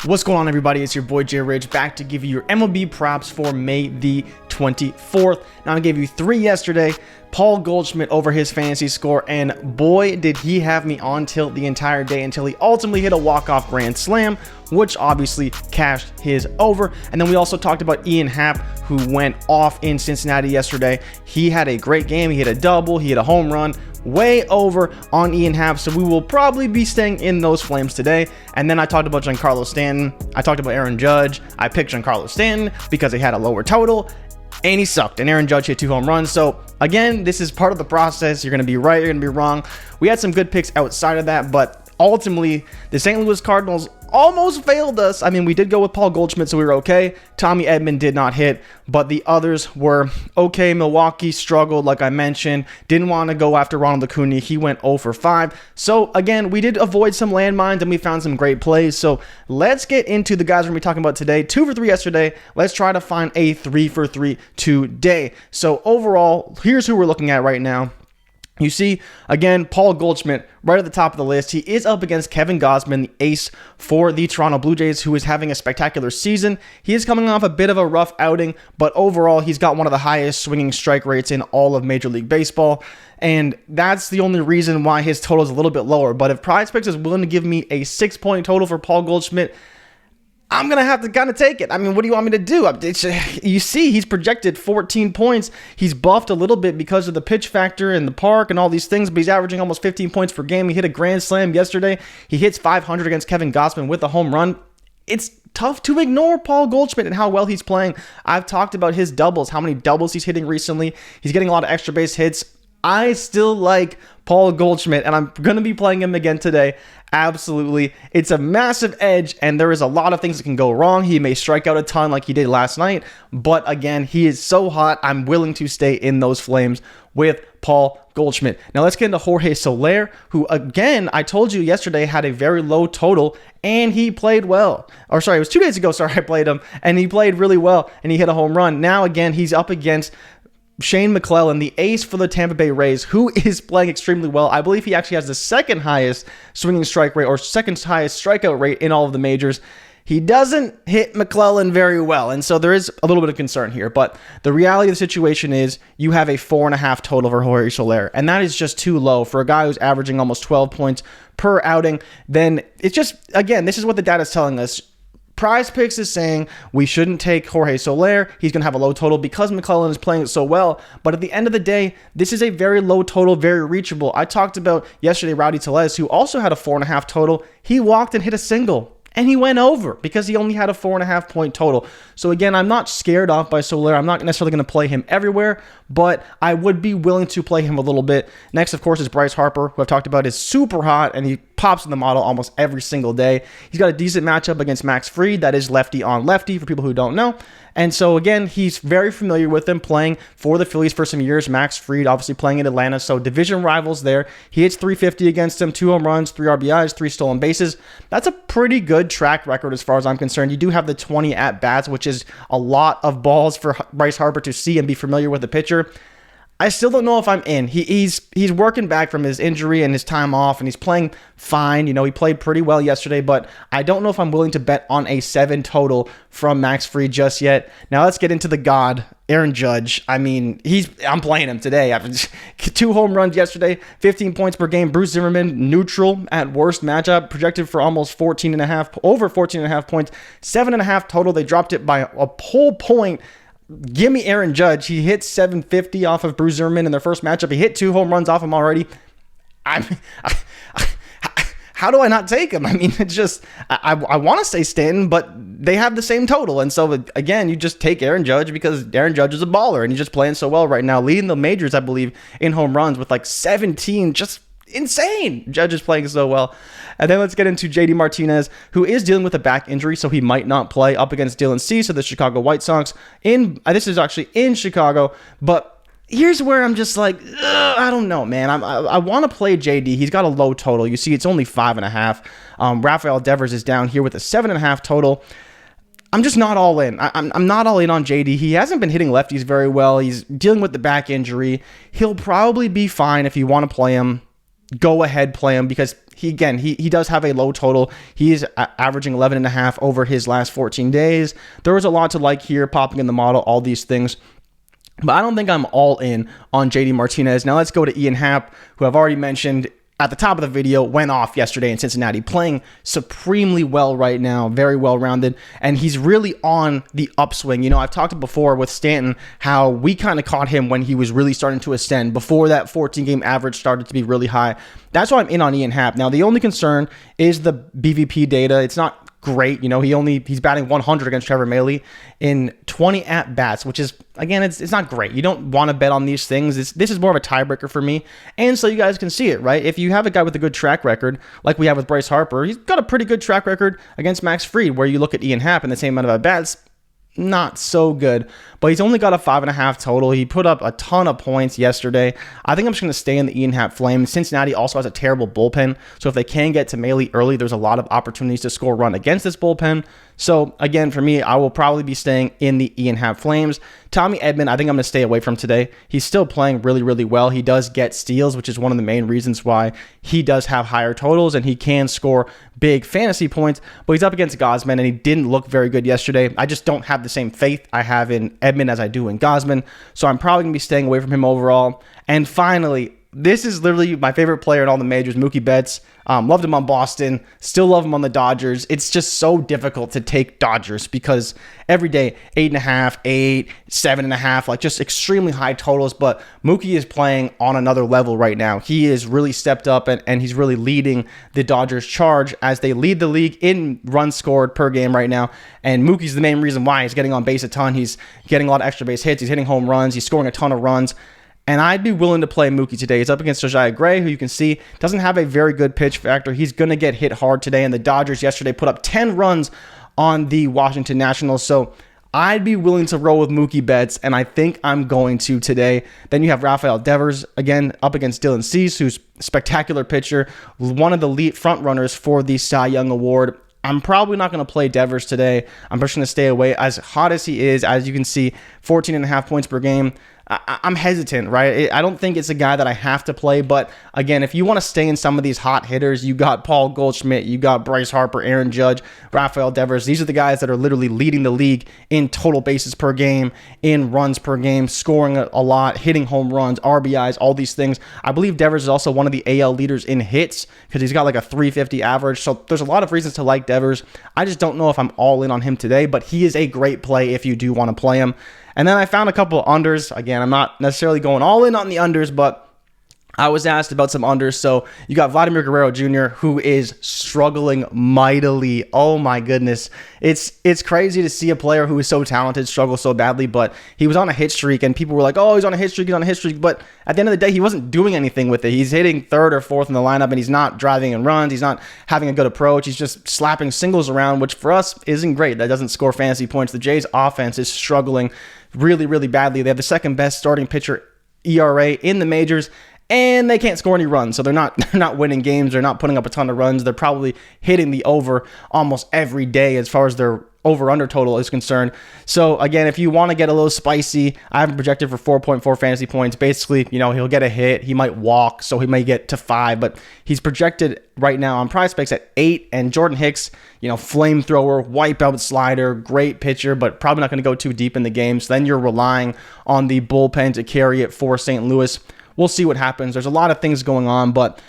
What's going on, everybody? It's your boy Jay Ridge back to give you your MLB props for May the 24th. Now, I gave you 3 yesterday. Paul Goldschmidt over his fantasy score, and boy, did he have me on tilt the entire day until he ultimately hit a walk-off grand slam, which obviously cashed his over. And then we also talked about Happ, who went off in Cincinnati yesterday. He had a great game. He hit a double. He hit a home run. Way over on Happ, so we will probably be staying in those flames today. And then I talked about Giancarlo Stanton. I talked about Aaron Judge. I picked Giancarlo Stanton because he had a lower total, and he sucked. And Aaron Judge hit 2 home runs. So again, this is part of the process. You're going to be right, you're going to be wrong. We had some good picks outside of that, but ultimately, the St. Louis Cardinals almost failed us. I mean, we did go with Paul Goldschmidt, so we were okay. Tommy Edman did not hit, but the others were okay. Milwaukee struggled, like I mentioned. Didn't want to go after Ronald Acuna. He went 0 for 5. So, again, we did avoid some landmines, and we found some great plays. So, let's get into the guys we're going to be talking about today. 2 for 3 yesterday. Let's try to find a 3 for 3 today. So, overall, here's who we're looking at right now. You see, again, Paul Goldschmidt right at the top of the list. He is up against Kevin Gausman, the ace for the Toronto Blue Jays, who is having a spectacular season. He is coming off a bit of a rough outing, but overall, he's got one of the highest swinging strike rates in all of Major League Baseball, and that's the only reason why his total is a little bit lower. But if PrizePicks is willing to give me a 6-point total for Paul Goldschmidt, I'm going to have to kind of take it. I mean, what do you want me to do? You see, he's projected 14 points. He's buffed a little bit because of the pitch factor and the park and all these things, but he's averaging almost 15 points per game. He hit a grand slam yesterday. He hits 500 against Kevin Gausman with a home run. It's tough to ignore Paul Goldschmidt and how well he's playing. I've talked about his doubles, how many doubles he's hitting recently. He's getting a lot of extra base hits. I still like Paul Goldschmidt, and I'm going to be playing him again today. Absolutely. It's a massive edge, and there is a lot of things that can go wrong. He may strike out a ton like he did last night, but again, he is so hot, I'm willing to stay in those flames with Paul Goldschmidt. Now let's get into Jorge Soler, who, again, I told you yesterday had a very low total, and he played well. Or sorry, it was 2 days ago, I played him, and he played really well, and he hit a home run. Now, again, he's up against Shane McClellan, the ace for the Tampa Bay Rays, who is playing extremely well. I believe he actually has the second highest swinging strike rate or second highest strikeout rate in all of the majors. He doesn't hit McClellan very well, and so there is a little bit of concern here. But the reality of the situation is you have a 4.5 total for Jorge Soler, and that is just too low for a guy who's averaging almost 12 points per outing. Then it's just, again, this is what the data is telling us. PrizePicks is saying we shouldn't take Jorge Soler. He's going to have a low total because McClellan is playing it so well. But at the end of the day, this is a very low total, very reachable. I talked about yesterday Rowdy Tellez, who also had a 4.5 total. He walked and hit a single, and he went over because he only had a 4.5 point total. So again, I'm not scared off by Soler. I'm not necessarily going to play him everywhere, but I would be willing to play him a little bit. Next, of course, is Bryce Harper, who I've talked about is super hot, and he pops in the model almost every single day. He's got a decent matchup against Max Fried. That is lefty on lefty for people who don't know. And so, again, he's very familiar with him playing for the Phillies for some years. Max Fried obviously playing in Atlanta, so division rivals there. He hits 350 against him, 2 home runs, 3 RBIs, 3 stolen bases. That's a pretty good track record as far as I'm concerned. You do have the 20 at-bats, which is a lot of balls for Bryce Harper to see and be familiar with the pitcher. I still don't know if I'm in. He's working back from his injury and his time off, and he's playing fine. You know, he played pretty well yesterday, but I don't know if I'm willing to bet on a 7 total from Max Fried just yet. Now let's get into the god, Aaron Judge. I mean, I'm playing him today. 2 home runs yesterday, 15 points per game. Bruce Zimmerman, neutral at worst matchup, projected for almost 14.5, over 14.5 points, 7.5 total. They dropped it by a whole point. Give me Aaron Judge. He hit 750 off of Bruce Zimmerman in their first matchup. He hit 2 home runs off him already. How do I not take him? I mean, it's just, I want to say Stanton, but they have the same total. And so, again, you just take Aaron Judge because Aaron Judge is a baller, and he's just playing so well right now, leading the majors, I believe, in home runs with like 17, just insane. Judge is playing so well. And then let's get into JD Martinez, who is dealing with a back injury, so he might not play up against Dylan Cease of the Chicago White Sox. This is actually in Chicago, but here's where I'm just like, I don't know, man. I want to play JD. He's got a low total. You see, it's only 5.5. Rafael Devers is down here with a 7.5 total. I'm just not all in. I'm not all in on JD. He hasn't been hitting lefties very well. He's dealing with the back injury. He'll probably be fine if you want to play him. Go ahead, play him because he does have a low total. He is averaging 11.5 over his last 14 days. There was a lot to like here, popping in the model, all these things. But I don't think I'm all in on JD Martinez. Now let's go to Ian Happ, who I've already mentioned at the top of the video, went off yesterday in Cincinnati, playing supremely well right now, very well-rounded, and he's really on the upswing. You know, I've talked before with Stanton how we kind of caught him when he was really starting to ascend before that 14-game average started to be really high. That's why I'm in on Ian Happ. Now, the only concern is the BVP data. It's not great. You know, he's batting 100 against Trevor Mailey in 20 at-bats, which is, again, it's not great. You don't want to bet on these things. This is more of a tiebreaker for me. And so you guys can see it, right? If you have a guy with a good track record, like we have with Bryce Harper, he's got a pretty good track record against Max Fried, where you look at Ian Happ and the same amount of at-bats, not so good, but he's only got a 5.5 total. He put up a ton of points yesterday. I think I'm just going to stay in the Ian Happ flame. Cincinnati also has a terrible bullpen, so if they can get to Mailey early, there's a lot of opportunities to score a run against this bullpen. So again, for me, I will probably be staying in the Ian Happ flames. Tommy Edman, I think I'm going to stay away from today. He's still playing really, really well. He does get steals, which is one of the main reasons why he does have higher totals, and he can score big fantasy points, but he's up against Goldschmidt, and he didn't look very good yesterday. I just don't have the same faith I have in Edman as I do in Goldschmidt, so I'm probably going to be staying away from him overall. And finally, this is literally my favorite player in all the majors, Mookie Betts. Loved him on Boston, still love him on the Dodgers. It's just so difficult to take Dodgers because every day, 8.5, 8, 7.5, like just extremely high totals. But Mookie is playing on another level right now. He is really stepped up, and he's really leading the Dodgers charge as they lead the league in runs scored per game right now. And Mookie's the main reason why. He's getting on base a ton. He's getting a lot of extra base hits. He's hitting home runs. He's scoring a ton of runs. And I'd be willing to play Mookie today. He's up against Josiah Gray, who you can see doesn't have a very good pitch factor. He's going to get hit hard today. And the Dodgers yesterday put up 10 runs on the Washington Nationals. So I'd be willing to roll with Mookie Betts, and I think I'm going to today. Then you have Rafael Devers, again, up against Dylan Cease, who's a spectacular pitcher, one of the lead front runners for the Cy Young Award. I'm probably not going to play Devers today. I'm just going to stay away. As hot as he is, as you can see, 14.5 points per game. I'm hesitant, right? I don't think it's a guy that I have to play, but again, if you want to stay in some of these hot hitters, you got Paul Goldschmidt, you got Bryce Harper, Aaron Judge, Rafael Devers. These are the guys that are literally leading the league in total bases per game, in runs per game, scoring a lot, hitting home runs, RBIs, all these things. I believe Devers is also one of the AL leaders in hits because he's got like a 350 average. So there's a lot of reasons to like Devers. I just don't know if I'm all in on him today, but he is a great play if you do want to play him. And then I found a couple of unders. Again, I'm not necessarily going all in on the unders, but I was asked about some unders. So you got Vladimir Guerrero Jr., who is struggling mightily. Oh my goodness. It's crazy to see a player who is so talented struggle so badly, but he was on a hit streak and people were like, oh, he's on a hit streak. But at the end of the day, he wasn't doing anything with it. He's hitting third or fourth in the lineup and he's not driving in runs. He's not having a good approach. He's just slapping singles around, which for us isn't great. That doesn't score fantasy points. The Jays offense is struggling really, really badly. They have the second best starting pitcher ERA in the majors, and they can't score any runs. So they're not winning games. They're not putting up a ton of runs. They're probably hitting the over almost every day as far as their over-under total is concerned. So again, if you want to get a little spicy, I have him projected for 4.4 fantasy points. Basically, you know, he'll get a hit. He might walk, so he may get to 5, but he's projected right now on PrizePicks at 8. And Jordan Hicks, you know, flamethrower, wipeout slider, great pitcher, but probably not going to go too deep in the game. So then you're relying on the bullpen to carry it for St. Louis. We'll see what happens. There's a lot of things going on, but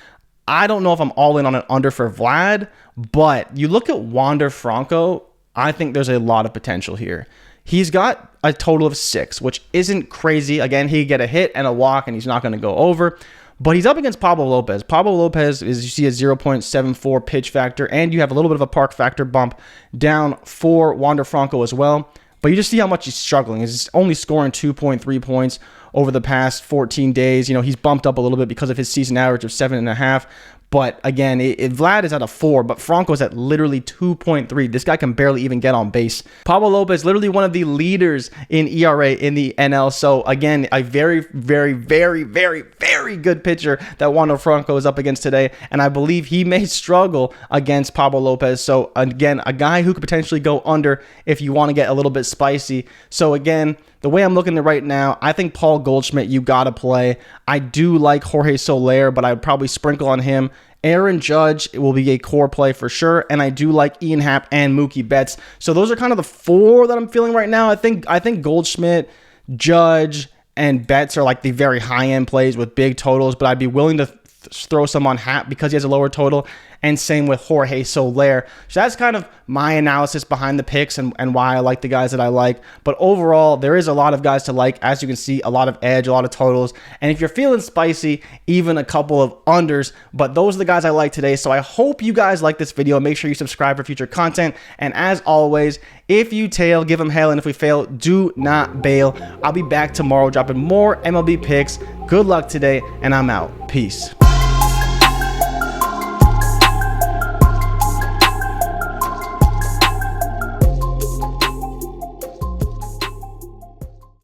I don't know if I'm all in on an under for Vlad. But you look at Wander Franco, I think there's a lot of potential here. He's got a total of 6, which isn't crazy. Again, he could get a hit and a walk, and he's not going to go over. But he's up against Pablo Lopez. Pablo Lopez is, you see, a 0.74 pitch factor, and you have a little bit of a park factor bump down for Wander Franco as well. But you just see how much he's struggling. He's only scoring 2.3 points over the past 14 days. You know, he's bumped up a little bit because of his season average of 7.5. But again, Vlad is at a 4, but Franco's at literally 2.3. This guy can barely even get on base. Pablo Lopez, literally one of the leaders in ERA in the NL. So again, a very, very, very, very, very good pitcher that Wander Franco is up against today. And I believe he may struggle against Pablo Lopez. So again, a guy who could potentially go under if you want to get a little bit spicy. So again, the way I'm looking at right now, I think Paul Goldschmidt, you got to play. I do like Jorge Soler, but I would probably sprinkle on him Aaron Judge will be a core play for sure, and I do like Ian Happ and Mookie Betts. So those are kind of the 4 that I'm feeling right now. I think Goldschmidt, Judge, and Betts are like the very high-end plays with big totals, but I'd be willing to throw some on Happ because he has a lower total, and same with Jorge Soler. So that's kind of my analysis behind the picks and why I like the guys that I like. But overall, there is a lot of guys to like. As you can see, a lot of edge, a lot of totals. And if you're feeling spicy, even a couple of unders. But those are the guys I like today. So I hope you guys like this video. Make sure you subscribe for future content. And as always, if you tail, give them hell. And if we fail, do not bail. I'll be back tomorrow dropping more MLB picks. Good luck today, and I'm out. Peace.